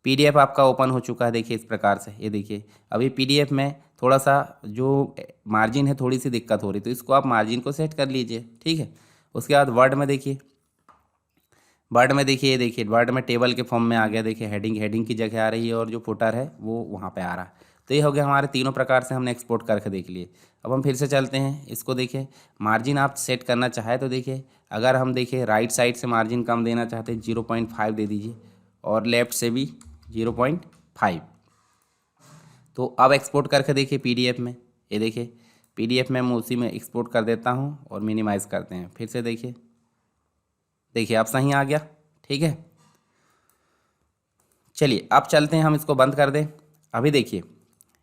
PDF आपका ओपन हो चुका है, देखिए इस प्रकार से। ये देखिए अभी PDF में थोड़ा सा जो मार्जिन है थोड़ी सी दिक्कत हो रही, तो इसको आप मार्जिन को सेट कर लीजिए, ठीक है। उसके बाद वर्ड में देखिए, वर्ड में देखिए, ये देखिए वर्ड में टेबल के फॉर्म में आ गया, देखिए हेडिंग की जगह आ रही है और जो फुटर है वो वहाँ पे आ रहा है। तो ये हो गया हमारे तीनों प्रकार से हमने एक्सपोर्ट करके देख लिए। अब हम फिर से चलते हैं, इसको देखिए मार्जिन आप सेट करना चाहे तो देखिए, अगर हम देखिए राइट साइड से मार्जिन कम देना चाहते हैं 0.5 दे दीजिए और लेफ़्ट से भी 0.5। तो अब एक्सपोर्ट करके देखिए पीडीएफ में, ये देखिए पीडीएफ में मैं उसी में एक्सपोर्ट कर देता हूँ और मिनिमाइज़ करते हैं। फिर से देखिए, देखिए अब सही आ गया, ठीक है। चलिए अब चलते हैं, हम इसको बंद कर दें। अभी देखिए,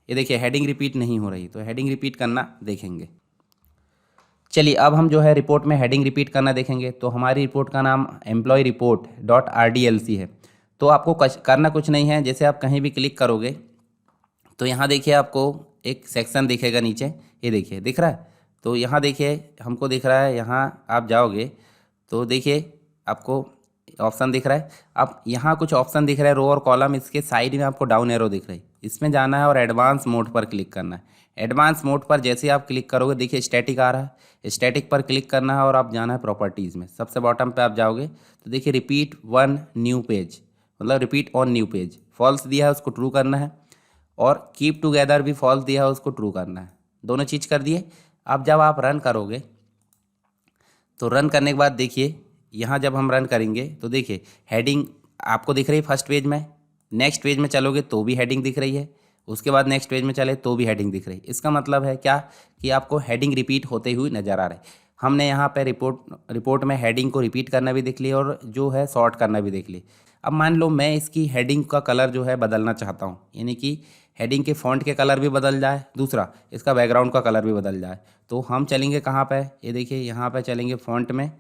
ये देखिए हेडिंग रिपीट नहीं हो रही, तो हेडिंग रिपीट करना देखेंगे। चलिए अब हम जो है रिपोर्ट में हेडिंग रिपीट करना देखेंगे। तो हमारी रिपोर्ट का नाम एम्प्लॉय रिपोर्ट डॉट RDLC है। तो आपको करना कुछ नहीं है, जैसे आप कहीं भी क्लिक करोगे तो यहाँ देखिए आपको एक सेक्शन दिखेगा नीचे, ये देखिए दिख रहा है। तो यहाँ देखिए हमको दिख रहा है, यहाँ आप जाओगे तो देखिए आपको ऑप्शन दिख रहा है। अब यहाँ कुछ ऑप्शन दिख रहा है, रो और कॉलम, इसके साइड में आपको डाउन एरो दिख रही है, इसमें जाना है और एडवांस मोड पर क्लिक करना है। एडवांस मोड पर जैसे आप क्लिक करोगे देखिए स्टैटिक आ रहा है, स्टैटिक पर क्लिक करना है और आप जाना है प्रॉपर्टीज़ में। सबसे बॉटम पे आप जाओगे तो देखिए रिपीट वन न्यू पेज, मतलब repeat on new page, false दिया है उसको ट्रू करना है, और कीप टुगेदर भी फॉल्स दिया है उसको ट्रू करना है। दोनों चीज़ कर दिए। अब जब आप रन करोगे तो रन करने के बाद देखिए यहाँ जब हम रन करेंगे तो देखिए हेडिंग आपको दिख रही है फर्स्ट पेज में, नेक्स्ट पेज में चलोगे तो भी हेडिंग दिख रही है, उसके बाद नेक्स्ट पेज में चले तो भी हेडिंग दिख रही है। इसका मतलब है क्या कि आपको हेडिंग रिपीट होते हुए नज़र आ रहा है। हमने यहाँ पे रिपोर्ट में हेडिंग को रिपीट करना भी देख लिया और जो है सॉर्ट करना भी देख लिया। अब मान लो मैं इसकी हेडिंग का कलर जो है बदलना चाहता हूँ, यानी कि हेडिंग के फॉन्ट के कलर भी बदल जाए, दूसरा इसका बैकग्राउंड का कलर भी बदल जाए। तो हम चलेंगे कहाँ पे, ये देखिए यहाँ पे चलेंगे फॉन्ट में,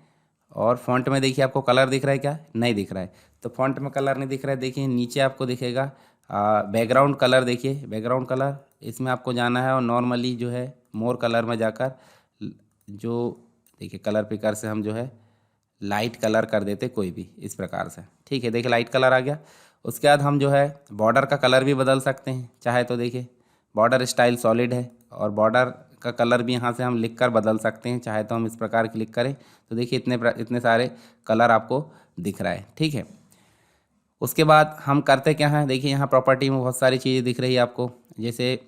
और फॉन्ट में देखिए आपको कलर दिख रहा है क्या, नहीं दिख रहा है। तो फॉन्ट में कलर नहीं दिख रहा है, देखिए नीचे आपको दिखेगा बैकग्राउंड कलर, देखिए बैकग्राउंड कलर, इसमें आपको जाना है और नॉर्मली जो है मोर कलर में जाकर जो देखिए कलर पिकर से हम जो है लाइट कलर कर देते कोई भी इस प्रकार से, ठीक है। देखिए लाइट कलर आ गया। उसके बाद हम जो है बॉर्डर का कलर भी बदल सकते हैं चाहे तो, देखिए बॉर्डर स्टाइल सॉलिड है और बॉर्डर का कलर भी यहाँ से हम लिख कर बदल सकते हैं, चाहे तो हम इस प्रकार क्लिक करें तो देखिए इतने सारे कलर आपको दिख रहा है, ठीक है। उसके बाद हम करते क्या हैं, देखिए यहाँ प्रॉपर्टी में बहुत सारी चीज़ें दिख रही है आपको। जैसे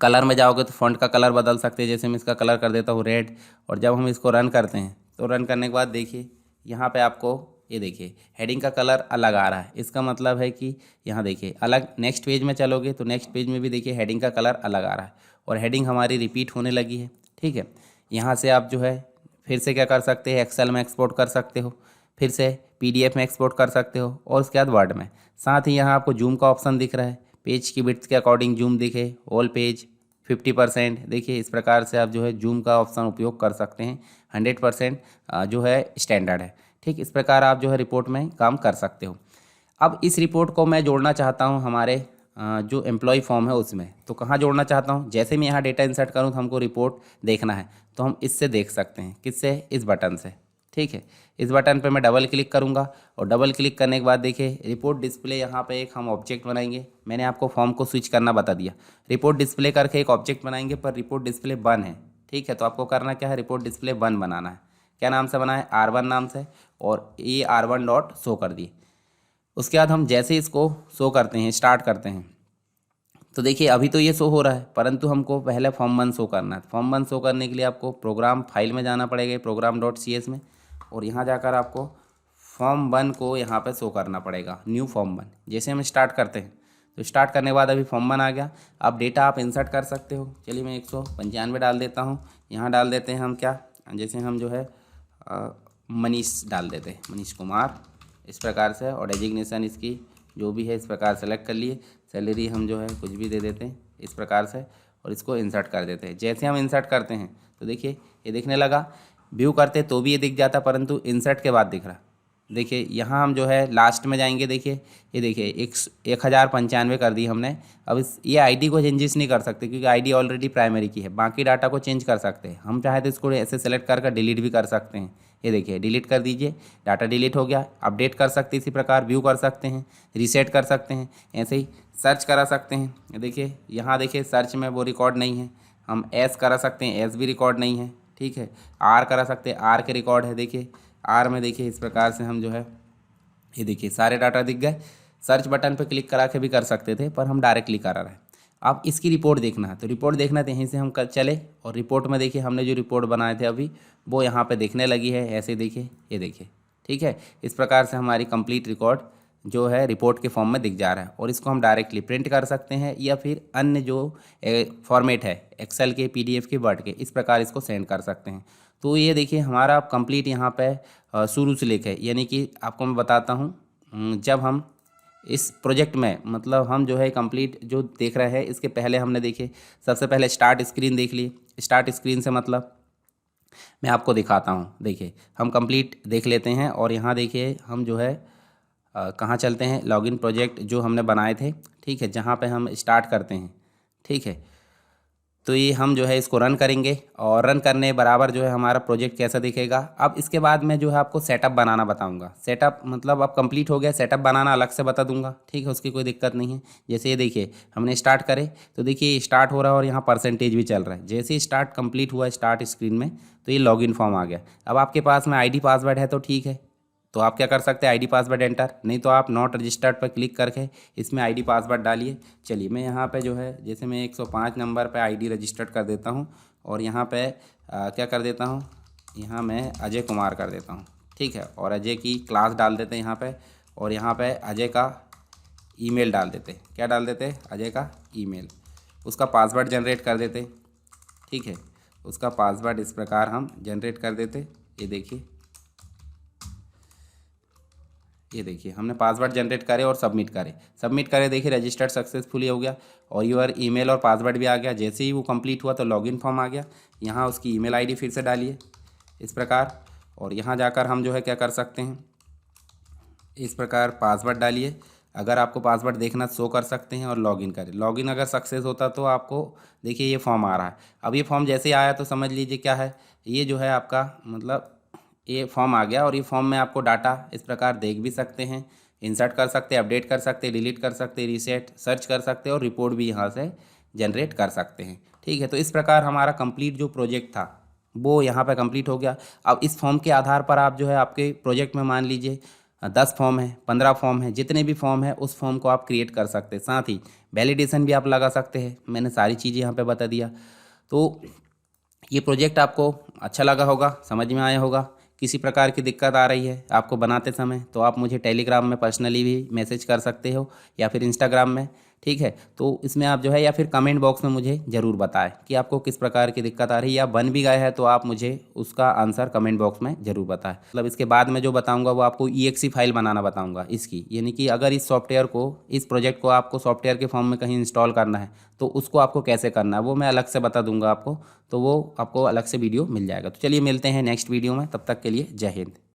कलर में जाओगे तो फ़ॉन्ट का कलर बदल सकते हैं, जैसे मैं इसका कलर कर देता हूँ रेड, और जब हम इसको रन करते हैं तो रन करने के बाद देखिए यहाँ पे आपको ये देखिए हेडिंग का कलर अलग आ रहा है। इसका मतलब है कि यहाँ देखिए अलग, नेक्स्ट पेज में चलोगे तो नेक्स्ट पेज में भी देखिए हेडिंग का कलर अलग आ रहा है और हेडिंग हमारी रिपीट होने लगी है, ठीक है। यहाँ से आप जो है फिर से क्या कर सकते हैं, एक्सेल में एक्सपोर्ट कर सकते हो, फिर से PDF में एक्सपोर्ट कर सकते हो, और उसके बाद वर्ड में। साथ ही यहाँ आपको जूम का ऑप्शन दिख रहा है, पेज की विड्थ के अकॉर्डिंग जूम दिखे, ऑल पेज 50%, देखिए इस प्रकार से आप जो है जूम का ऑप्शन उपयोग कर सकते हैं। 100% जो है स्टैंडर्ड है, ठीक। इस प्रकार आप जो है रिपोर्ट में काम कर सकते हो। अब इस रिपोर्ट को मैं जोड़ना चाहता हूँ हमारे जो एम्प्लॉय फॉर्म है उसमें, तो कहाँ जोड़ना चाहता हूँ, जैसे मैं यहाँ डेटा इंसर्ट करूँ तो हमको रिपोर्ट देखना है, तो हम इससे देख सकते हैं, किससे, इस बटन से, ठीक है। इस बटन पे मैं डबल क्लिक करूँगा और डबल क्लिक करने के बाद देखिए रिपोर्ट डिस्प्ले, यहाँ पे एक हम ऑब्जेक्ट बनाएंगे। मैंने आपको फॉर्म को स्विच करना बता दिया, रिपोर्ट डिस्प्ले करके एक ऑब्जेक्ट बनाएंगे, पर रिपोर्ट डिस्प्ले 1 है, ठीक है। तो आपको करना क्या है, रिपोर्ट डिस्प्ले 1 बनाना है। क्या नाम से बना है, R1 नाम से, और ये R1 डॉट शो कर दिए। उसके बाद हम जैसे इसको शो करते हैं, स्टार्ट करते हैं, तो देखिए अभी तो ये शो हो रहा है, परंतु हमको पहले फॉर्म 1 शो करना है। फॉर्म 1 शो करने के लिए आपको प्रोग्राम फाइल में जाना पड़ेगा, program.cs में, और यहाँ जाकर आपको फॉर्म 1 को यहाँ पे शो करना पड़ेगा, न्यू फॉर्म 1। जैसे हम स्टार्ट करते हैं तो स्टार्ट करने के बाद अभी फॉर्म 1 आ गया। अब डेटा आप इंसर्ट कर सकते हो। चलिए मैं 195 डाल देता हूँ। यहाँ डाल देते हैं हम क्या, जैसे हम जो है मनीष डाल देते हैं, मनीष कुमार, इस प्रकार से, और डेजिग्नेशन इसकी जो भी है इस प्रकार सेलेक्ट कर लिए। सैलरी हम जो है कुछ भी दे देते हैं इस प्रकार से, और इसको इंसर्ट कर देते हैं। जैसे हम इंसर्ट करते हैं तो देखिए ये दिखने लगा, व्यू करते तो भी ये दिख जाता, परंतु इंसर्ट के बाद दिख रहा। देखिए यहाँ हम जो है लास्ट में जाएंगे, देखिए ये देखिए 1095 कर दी हमने। अब ये आईडी को चेंजेस नहीं कर सकते क्योंकि आईडी ऑलरेडी प्राइमरी की है, बाकी डाटा को चेंज कर सकते हैं। हम चाहे तो इसको ऐसे सेलेक्ट कर डिलीट भी कर सकते हैं, ये देखिए डिलीट कर दीजिए, डाटा डिलीट हो गया। अपडेट कर सकते हैं इसी प्रकार, व्यू कर सकते हैं, रीसेट कर सकते हैं, ऐसे ही सर्च करा सकते हैं। ये देखिए यहाँ देखिए सर्च में वो रिकॉर्ड नहीं है। हम एस करा सकते हैं, एस भी रिकॉर्ड नहीं है, ठीक है। आर करा सकते हैं, आर के रिकॉर्ड है। देखिए आर में देखिए इस प्रकार से हम जो है ये देखिए सारे डाटा दिख गए। सर्च बटन पे क्लिक करा के भी कर सकते थे, पर हम डायरेक्टली करा रहे हैं। अब इसकी रिपोर्ट देखना है, तो रिपोर्ट देखना है तो यहीं से हम चले और रिपोर्ट में देखिए हमने जो रिपोर्ट बनाए थे अभी वो यहाँ पे देखने लगी है। ऐसे देखिए, ये देखिए, ठीक है। इस प्रकार से हमारी कंप्लीट रिकॉर्ड जो है रिपोर्ट के फॉर्म में दिख जा रहा है और इसको हम डायरेक्टली प्रिंट कर सकते हैं या फिर अन्य जो फॉर्मेट है एक्सेल के, पीडीएफ के, वर्ड के, इस प्रकार इसको सेंड कर सकते हैं। तो ये देखिए हमारा कंप्लीट यहाँ पे शुरू से लेकर, यानी कि आपको मैं बताता हूँ जब हम इस प्रोजेक्ट में मतलब हम जो है कंप्लीट जो देख रहे हैं इसके पहले हमने देखिए सबसे पहले स्टार्ट स्क्रीन देख ली। स्टार्ट स्क्रीन से मतलब मैं आपको दिखाता हूँ। देखिए हम कंप्लीट देख लेते हैं और यहाँ देखिए हम जो है कहाँ चलते हैं, लॉगिन प्रोजेक्ट जो हमने बनाए थे, ठीक है, जहाँ पे हम स्टार्ट करते हैं, ठीक है। तो ये हम जो है इसको रन करेंगे और रन करने बराबर जो है हमारा प्रोजेक्ट कैसा दिखेगा। अब इसके बाद मैं जो है आपको सेटअप बनाना बताऊंगा। सेटअप मतलब अब कंप्लीट हो गया, सेटअप बनाना अलग से बता दूंगा, ठीक है, उसकी कोई दिक्कत नहीं है। जैसे ये देखिए हमने स्टार्ट करे तो देखिए स्टार्ट हो रहा है और यहाँ परसेंटेज भी चल रहा है। जैसे ही स्टार्ट कंप्लीट हुआ स्टार्ट स्क्रीन में तो ये लॉगिन फॉर्म आ गया। अब आपके पास में ID पासवर्ड है तो ठीक है, तो आप क्या कर सकते हैं ID पासवर्ड एंटर, नहीं तो आप नॉट रजिस्टर्ड पर क्लिक करके इसमें ID पासवर्ड डालिए। चलिए मैं यहाँ पे जो है जैसे मैं 105 नंबर पे ID रजिस्टर्ड कर देता हूँ और यहाँ पे क्या कर देता हूँ, यहाँ मैं अजय कुमार कर देता हूँ, ठीक है। और अजय की क्लास डाल देते हैं यहाँ पे और यहाँ पे अजय का ईमेल डाल देते। क्या डाल देते? अजय का ईमेल। उसका पासवर्ड जनरेट कर देते, ठीक है। उसका पासवर्ड इस प्रकार हम जनरेट कर देते। ये देखिए, ये देखिए हमने पासवर्ड जनरेट करे और सबमिट करे। देखिए रजिस्टर्ड सक्सेसफुली हो गया और यूर ईमेल और पासवर्ड भी आ गया। जैसे ही वो कंप्लीट हुआ तो लॉगिन फॉर्म आ गया। यहाँ उसकी ईमेल आईडी फिर से डालिए इस प्रकार और यहाँ जाकर हम जो है क्या कर सकते हैं, इस प्रकार पासवर्ड डालिए। अगर आपको पासवर्ड देखना शो कर सकते हैं और लॉगिन करें। लॉगिन अगर सक्सेस होता तो आपको देखिए ये फॉर्म आ रहा है। अब ये फॉर्म जैसे ही आया तो समझ लीजिए क्या है, ये जो है आपका मतलब ये फॉर्म आ गया और ये फॉर्म में आपको डाटा इस प्रकार देख भी सकते हैं, इंसर्ट कर सकते हैं, अपडेट कर सकते हैं, डिलीट कर सकते हैं, रीसेट, सर्च कर सकते हैं और रिपोर्ट भी यहाँ से जनरेट कर सकते हैं, ठीक है। तो इस प्रकार हमारा कंप्लीट जो प्रोजेक्ट था वो यहाँ पे कंप्लीट हो गया। अब इस फॉर्म के आधार पर आप जो है आपके प्रोजेक्ट में मान लीजिए 10 फॉर्म है, 15 फॉर्म है, जितने भी फॉर्म है उस फॉर्म को आप क्रिएट कर सकते हैं। साथ ही वैलिडेशन भी आप लगा सकते हैं। मैंने सारी चीज़ें यहाँ पे बता दिया। तो ये प्रोजेक्ट आपको अच्छा लगा होगा, समझ में आया होगा। किसी प्रकार की दिक्कत आ रही है आपको बनाते समय तो आप मुझे टेलीग्राम में पर्सनली भी मैसेज कर सकते हो या फिर इंस्टाग्राम में, ठीक है। तो इसमें आप जो है या फिर कमेंट बॉक्स में मुझे ज़रूर बताएं कि आपको किस प्रकार की दिक्कत आ रही है या बन भी गया है तो आप मुझे उसका आंसर कमेंट बॉक्स में ज़रूर बताएं। मतलब इसके बाद में जो बताऊंगा वो आपको EXE फाइल बनाना बताऊंगा इसकी, यानी कि अगर इस सॉफ्टवेयर को, इस प्रोजेक्ट को आपको सॉफ्टवेयर के फॉर्म में कहीं इंस्टॉल करना है तो उसको आपको कैसे करना है वो मैं अलग से बता दूंगा आपको। तो वो आपको अलग से वीडियो मिल जाएगा। तो चलिए मिलते हैं नेक्स्ट वीडियो में, तब तक के लिए जय हिंद।